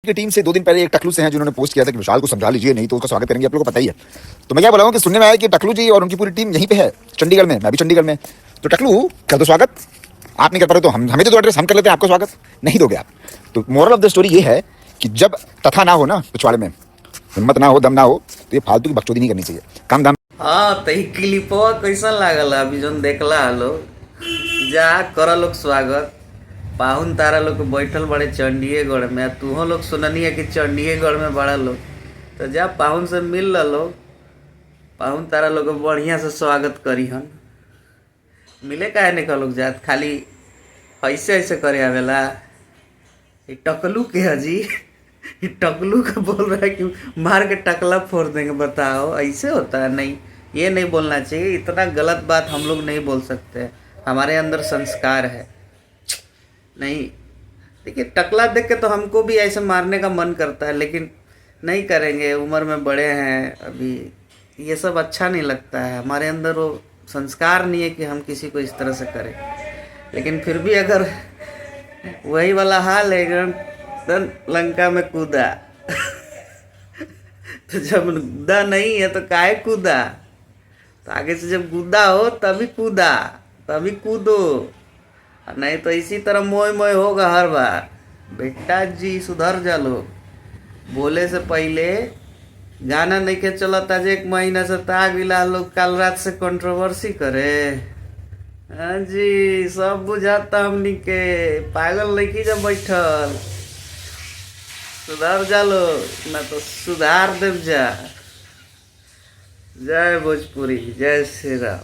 की टीम से 2 दिन पहले एक टकलू से हैं जिन्होंने पोस्ट किया था कि विशाल को समझा लीजिए, नहीं तो उसका स्वागत करेंगे, आप लोगों को पता ही है। तो मैं क्या बोला हूँ कि सुनने में आया कि टकलू जी और उनकी पूरी टीम यहीं पे है चंडीगढ़ में, मैं भी चंडीगढ़ में। तो टकलू कर दो स्वागत, आप नहीं कर पा रहे तो हमें तो एड्रेस, हम कर लेते हैं आपका स्वागत, नहीं दोगे आप। तो मोरल ऑफ द स्टोरी ये है कि जब तथा ना हो ना पिछवाड़े में, हिम्मत ना हो, दम ना हो, तो ये फालतू की बकचोदी नहीं करनी चाहिए, काम दाम। हाँ तो क्लिपवा कैसन लागल अभी जो देखला हलो, जा कर लोग स्वागत। पाहुन तारा लोग बैठल बड़े चंडीगढ़ में, तूहो लोग सुननी है कि चंडीगढ़ में बड़ा लोग, तो जा पाहुन से मिल लो। पाहुन तारा लोग बढ़िया से स्वागत करी हन। मिले काहे नहीं का लोग जात, खाली ऐसे ऐसे करे आवेला। ये टकलू के हजी ये टकलू का बोल रहा है कि मार के टकला फोड़ देंगे, बताओ ऐसे होता है? नहीं, ये नहीं बोलना चाहिए, इतना गलत बात हम लोग नहीं बोल सकते, हमारे अंदर संस्कार है। नहीं देखिए, टकला देख के तो हमको भी ऐसे मारने का मन करता है, लेकिन नहीं करेंगे, उम्र में बड़े हैं अभी, ये सब अच्छा नहीं लगता है, हमारे अंदर वो संस्कार नहीं है कि हम किसी को इस तरह से करें। लेकिन फिर भी अगर वही वाला हाल है, तो लंका में कूदा तो जब कूदा नहीं है तो काहे कूदा? तो आगे से जब कूदा हो तभी कूदा, तभी कूदो, नहीं तो इसी तरह मोय मोय होगा हर बार। बेटा जी सुधर जा लो, बोले से पहले गाना नहीं के चलत, आज 1 महीना से तागिला लोग कल रात से कंट्रोवर्सी करे। हाँ जी, सब बुझाता हमनी के, पागल नहीं की जब बैठल। सुधर जा लो, ना तो सुधार देव जा। जय भोजपुरी, जय श्री राम।